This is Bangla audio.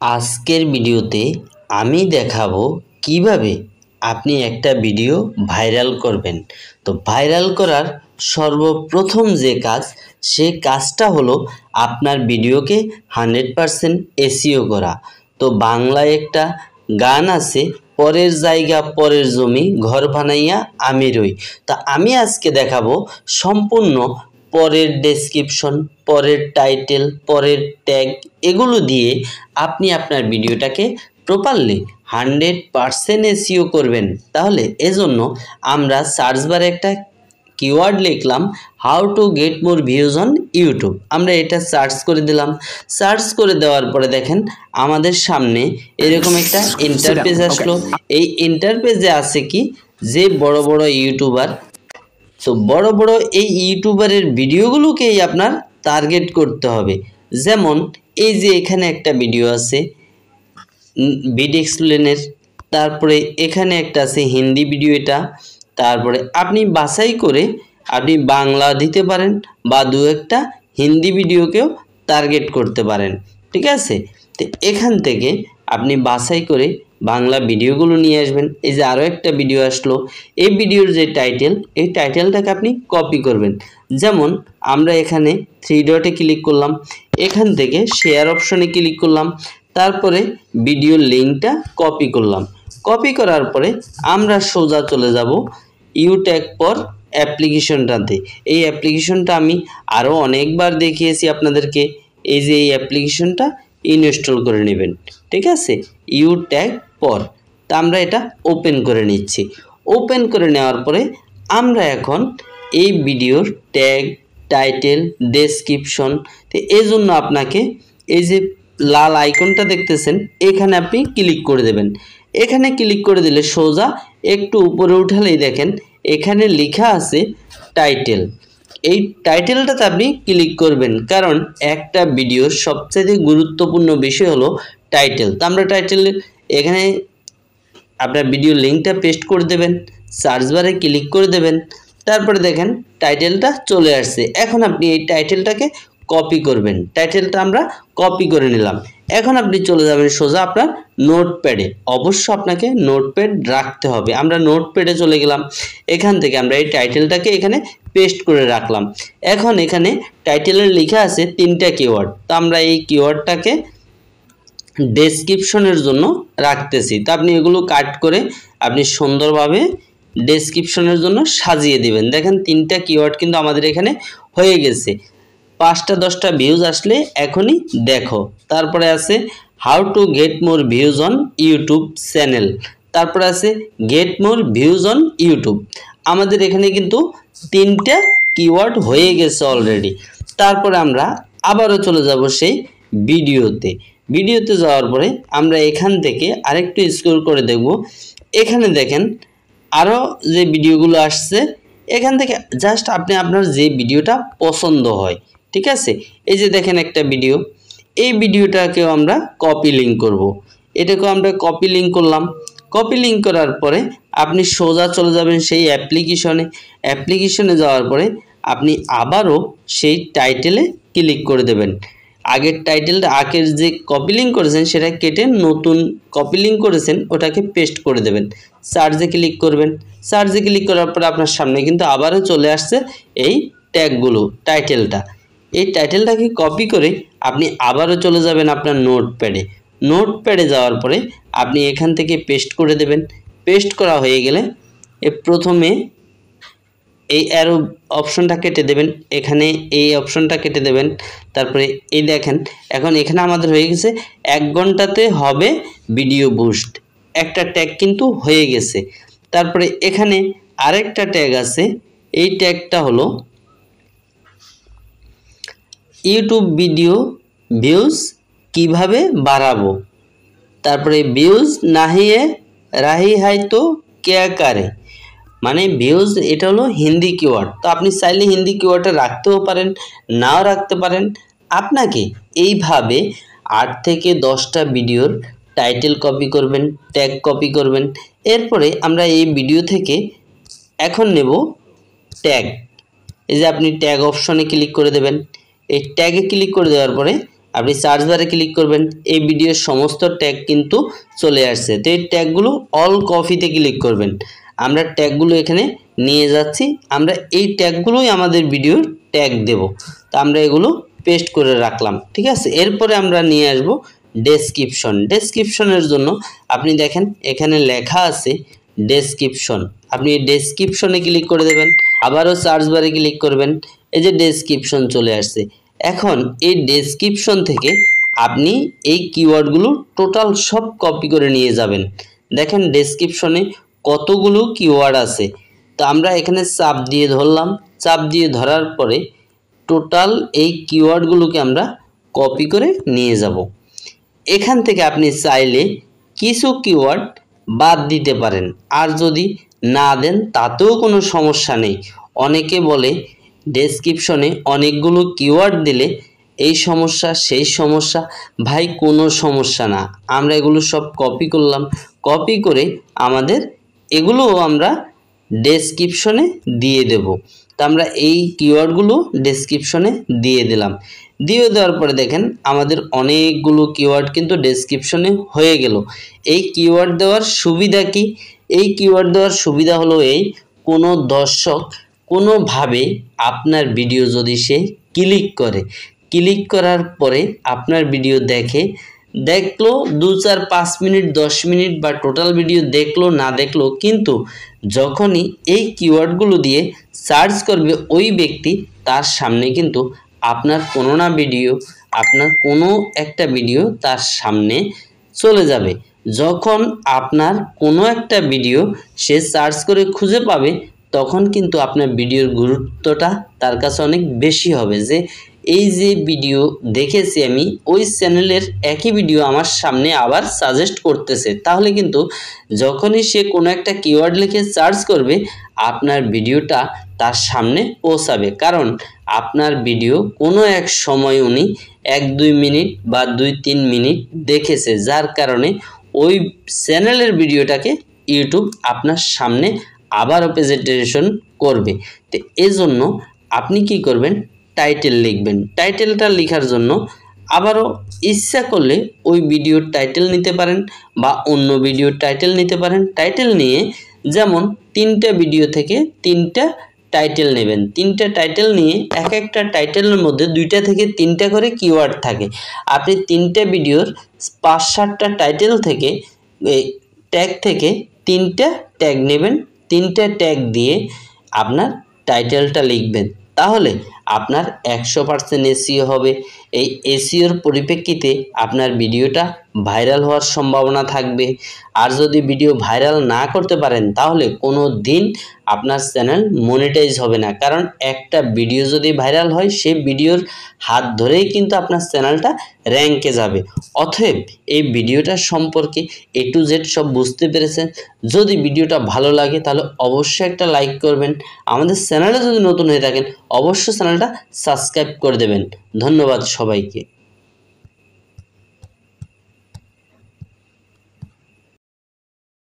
আজকের ভিডিওতে আমি দেখাবো কিভাবে আপনি একটা ভিডিও ভাইরাল করবেন। তো ভাইরাল করার সর্বপ্রথম যে কাজ, সে কাজটা হলো আপনার ভিডিওকে 100% এসইও করা। তো বাংলায় একটা গান আছে, পরের জায়গা পরের জমি ঘর বানাইয়া আমি রই। তা আমি আজকে দেখাবো সম্পূর্ণ পরের ডেসক্রিপশন, পরের টাইটেল, পরের ট্যাগ এগুলো দিয়ে আপনি আপনার ভিডিওটাকে প্রপারলি 100% এসইও করবেন। তাহলে এজন্য আমরা সার্চ বারে একটা কিওয়ার্ড লিখলাম, how to get more views on YouTube. আমরা এটা সার্চ করে দিলাম। সার্চ করে দেওয়ার পরে দেখেন আমাদের সামনে এরকম একটা ইন্টারপেজ আসলো। এই ইন্টারপেজে আছে কি, যে বড় বড় ইউটিউবার, তো বড় বড় এই ইউটিউবারের ভিডিওগুলোকেই আপনার টার্গেট করতে হবে। যেমন এই যে এখানে একটা ভিডিও আছে বিড এক্সপ্লেনের, তারপরে এখানে একটা আছে হিন্দি ভিডিও, এটা তারপরে আপনি বাছাই করে আপনি বাংলা দিতে পারেন বা দু একটা হিন্দি ভিডিওকেও টার্গেট করতে পারেন, ঠিক আছে। তো এখান থেকে আপনি বাছাই করে বাংলা ভিডিওগুলো নিয়ে আসবেন। এই যে আরও একটা ভিডিও আসলো, এই ভিডিওর যে টাইটেল, এই টাইটেলটাকে আপনি কপি করবেন। যেমন আমরা এখানে 3 ডটে ক্লিক করলাম, এখান থেকে শেয়ার অপশনে ক্লিক করলাম, তারপরে ভিডিওর লিঙ্কটা কপি করলাম। কপি করার পরে আমরা সোজা চলে যাব ইউ ট্যাগ পর অ্যাপ্লিকেশনটাতে। এই অ্যাপ্লিকেশনটা আমি আরও অনেকবার দেখিয়েছি আপনাদেরকে। এই যে এই অ্যাপ্লিকেশনটা ইনস্টল করে নেবেন, ঠিক আছে, ইউ ট্যাগ পর। তা আমরা এটা ওপেন করে নিচ্ছি। ওপেন করে নেওয়ার পরে আমরা এখন এই ভিডিওর ট্যাগ, টাইটেল, ডেসক্রিপশন, তো এই জন্য আপনাকে এই যে লাল আইকনটা দেখতেছেন, এখানে আপনি ক্লিক করে দেবেন। এখানে ক্লিক করে দিলে সোজা একটু উপরে উঠালেই দেখেন এখানে লেখা আছে টাইটেল। এই টাইটেলটাতে আপনি ক্লিক করবেন, কারণ একটা ভিডিওর সবচেয়ে গুরুত্বপূর্ণ বিষয় হলো টাইটেল। তো আমরা টাইটেল এখানে আপনার ভিডিও লিঙ্কটা পেস্ট করে দেবেন, সার্চ বারে ক্লিক করে দেবেন, তারপরে দেখেন টাইটেলটা চলে আসছে। এখন আপনি এই টাইটেলটাকে কপি করবেন। টাইটেলটা আমরা কপি করে নিলাম। এখন আপনি চলে যাবেন সোজা আপনার নোটপ্যাডে। অবশ্য আপনাকে নোটপ্যাড রাখতে হবে। আমরা নোটপ্যাডে চলে গেলাম, এখান থেকে আমরা এই টাইটেলটাকে এখানে পেস্ট করে রাখলাম। এখন এখানে টাইটেলের লেখা আছে 3টা কিওয়ার্ড, তো আমরা এই কিওয়ার্ডটাকে ডেসক্রিপশনের জন্য রাখতেছি। তো আপনি এগুলো কাট করে আপনি সুন্দরভাবে ডেসক্রিপশনের জন্য সাজিয়ে দিবেন। দেখেন 3টা কিওয়ার্ড কিন্তু আমাদের এখানে হয়ে গেছে। 5টা 10টা ভিউজ আসলে এখনই দেখো। তারপরে আছে how to get more views on YouTube channel, তারপরে আছে get more views on YouTube. আমাদের এখানে কিন্তু 3টা কিওয়ার্ড হয়ে গেছে অলরেডি। তারপরে আমরা আবারও চলে যাব সেই ভিডিওতে। ভিডিওতে যাওয়ার পরে আমরা এখান থেকে আরেকটু স্ক্রল করে দেখব, এখানে দেখেন আরও যে ভিডিওগুলো আসছে, এখান থেকে জাস্ট আপনি আপনার যে ভিডিওটা পছন্দ হয়, ঠিক আছে। এই যে দেখেন একটা ভিডিও, এই ভিডিওটাকেও আমরা কপি লিঙ্ক করব। এটাকেও আমরা কপি লিঙ্ক করলাম। কপি লিঙ্ক করার পরে আপনি সোজা চলে যাবেন সেই অ্যাপ্লিকেশনে যাওয়ার পরে আপনি আবারও সেই টাইটেলে ক্লিক করে দেবেন। আগের টাইটেলটা, আগের যে কপি লিঙ্ক করেছেন সেটা কেটে নতুন কপি লিঙ্ক করেছেন ওটাকে পেস্ট করে দেবেন। সার্চে ক্লিক করবেন। সার্চে ক্লিক করার পরে আপনার সামনে কিন্তু আবারও চলে আসছে এই ট্যাগগুলো, টাইটেলটা। এই টাইটেলটাকে কপি করে আপনি আবারও চলে যাবেন আপনার নোটপ্যাডে। নোটপ্যাডে যাওয়ার পরে আপনি এখান থেকে পেস্ট করে দেবেন। পেস্ট করা হয়ে গেলে প্রথমে এই অ্যারো অপশনটা কেটে দেবেন, এখানে এই অপশনটা কেটে দেবেন। তারপরে এই দেখেন এখন এখানে আমাদের হয়ে গেছে 1 ঘন্টাতে হবে ভিডিও বুস্ট, একটা ট্যাগ কিন্তু হয়ে গেছে। তারপরে এখানে আরেকটা ট্যাগ আছে, এই ট্যাগটা হলো ইউটিউব ভিডিও ভিউজ কিভাবে বাড়াবো। তারপরে ভিউজ নাহিয়ে রাহি হাই তো কেয়া কারে, মানে ভিউজ, এটা হলো হিন্দি কিওয়ার্ড। তো আপনি চাইলে হিন্দি কিওয়ার্ডটা রাখতেও পারেন, নাও রাখতে পারেন। আপনাকে এইভাবে 8 থেকে 10টা ভিডিওর টাইটেল কপি করবেন, ট্যাগ কপি করবেন। এরপরে আমরা এই ভিডিও থেকে এখন নেব ট্যাগ। এই যে আপনি ট্যাগ অপশনে ক্লিক করে দেবেন। এই ট্যাগে ক্লিক করে দেওয়ার পরে আপনি সার্চ বারে ক্লিক করবেন, এই ভিডিওর সমস্ত ট্যাগ কিন্তু চলে আসছে। তো এই ট্যাগগুলো অল কপিতে ক্লিক করবেন। আমরা ট্যাগগুলো এখানে নিয়ে যাচ্ছি, আমরা এই ট্যাগগুলোই আমাদের ভিডিওর ট্যাগ দেব। তো আমরা এগুলো পেস্ট করে রাখলাম, ঠিক আছে। এরপরে আমরা নিয়ে আসব ডেসক্রিপশন। ডেসক্রিপশনের জন্য আপনি দেখেন এখানে লেখা আছে ডেসক্রিপশন, আপনি ডেসক্রিপশনে ক্লিক করে দেবেন, আবারও সার্চ বারে ক্লিক করবেন, এই যে ডেসক্রিপশন চলে আসছে। এখন এই ডেসক্রিপশন থেকে আপনি এই কিওয়ার্ডগুলো টোটাল সব কপি করে নিয়ে যাবেন। দেখেন ডেসক্রিপশনে কতগুলো কিওয়ার্ড আছে। তো আমরা এখানে চাপ দিয়ে ধরলাম, চাপ দিয়ে ধরার পরে টোটাল এই কিওয়ার্ডগুলোকে আমরা কপি করে নিয়ে যাব। এখান থেকে আপনি চাইলে কিছু কিওয়ার্ড বাদ দিতে পারেন, আর যদি না দেন তাতেও কোনো সমস্যা নেই। অনেকে বলে ডেসক্রিপশনে অনেকগুলো কিওয়ার্ড দিলে এই সমস্যা সেই সমস্যা, ভাই কোনো সমস্যা না। আমরা এগুলো সব কপি করলাম, কপি করে আমাদের এগুলোও আমরা ডেসক্রিপশনে দিয়ে দেব। তো আমরা এই কিওয়ার্ডগুলো ডেসক্রিপশনে দিয়ে দিলাম। দিয়ে দেওয়ার পরে দেখেন আমাদের অনেকগুলো কিওয়ার্ড কিন্তু ডেসক্রিপশনে হয়ে গেল। এই কিওয়ার্ড দেওয়ার সুবিধা কি? এই কিওয়ার্ড দেওয়ার সুবিধা হলো এই, কোনো দর্শক কোনোভাবে আপনার ভিডিও যদি সে ক্লিক করে, ক্লিক করার পরে আপনার ভিডিও দেখলো 2, 4, 5 মিনিট 10 মিনিট বা টোটাল ভিডিও দেখলো না দেখলো, কিন্তু যখনই এই কিওয়ার্ডগুলো দিয়ে সার্চ করবে ওই ব্যক্তি, তার সামনে কিন্তু আপনার কোনো না ভিডিও, আপনার কোনো একটা ভিডিও তার সামনে চলে যাবে। যখন আপনার কোনো একটা ভিডিও সে সার্চ করে খুঁজে পাবে, তখন কিন্তু আপনার ভিডিওর গুরুত্বটা তার কাছে অনেক বেশি হবে, যে এই যে ভিডিও দেখেছি আমি, ওই চ্যানেলের একই ভিডিও আমার সামনে আবার সাজেস্ট করতেছে। তাহলে কিন্তু যখনই সে কোনো একটা কিওয়ার্ড লিখে সার্চ করবে, আপনার ভিডিওটা তার সামনে পৌঁছাবে, কারণ আপনার ভিডিও কোনো এক সময় উনি 1-2 মিনিট বা 2-3 মিনিট দেখেছে, যার কারণে ওই চ্যানেলের ভিডিওটাকে ইউটিউব আপনার সামনে আবারও প্রেজেন্টেশন করবে। তো এজন্য আপনি কি করবেন, টাইটেল লিখবেন। টাইটেলটা লেখার জন্য আবারও ইচ্ছা করলে ওই ভিডিওর টাইটেল নিতে পারেন বা অন্য ভিডিওর টাইটেল নিতে পারেন। টাইটেল নিয়ে যেমন 3টা ভিডিও থেকে 3টা টাইটেল নেবেন। 3টা টাইটেল নিয়ে এক একটা টাইটেলের মধ্যে 2টা থেকে 3টা করে কিওয়ার্ড থাকে। আপনি 3টা ভিডিওর 5-7টা টাইটেল থেকে ট্যাগ থেকে 3টা ট্যাগ নেবেন, 3টা ট্যাগ দিয়ে আপনার টাইটেলটা লিখবেন, তাহলে আপনার 100% এসইও হবে। এই এসইওর পরিপ্রেক্ষিতে আপনার ভিডিওটা ভাইরাল হওয়ার সম্ভাবনা থাকবে। আর যদি ভিডিও ভাইরাল না করতে পারেন, তাহলে কোনো দিন আপনার চ্যানেল মনিটাইজ হবে না, কারণ একটা ভিডিও যদি ভাইরাল হয়, সেই ভিডিওর হাত ধরেই কিন্তু আপনার চ্যানেলটা র্যাঙ্কে যাবে। অতএব এই ভিডিওটা সম্পর্কে A to Z সব বুঝতে পেরেছেন। যদি ভিডিওটা ভালো লাগে তাহলে অবশ্যই একটা লাইক করবেন। আমাদের চ্যানেলে যদি নতুন হয়ে থাকেন অবশ্যই চ্যানেলটা সাবস্ক্রাইব করে দেবেন। ধন্যবাদ সবাইকে।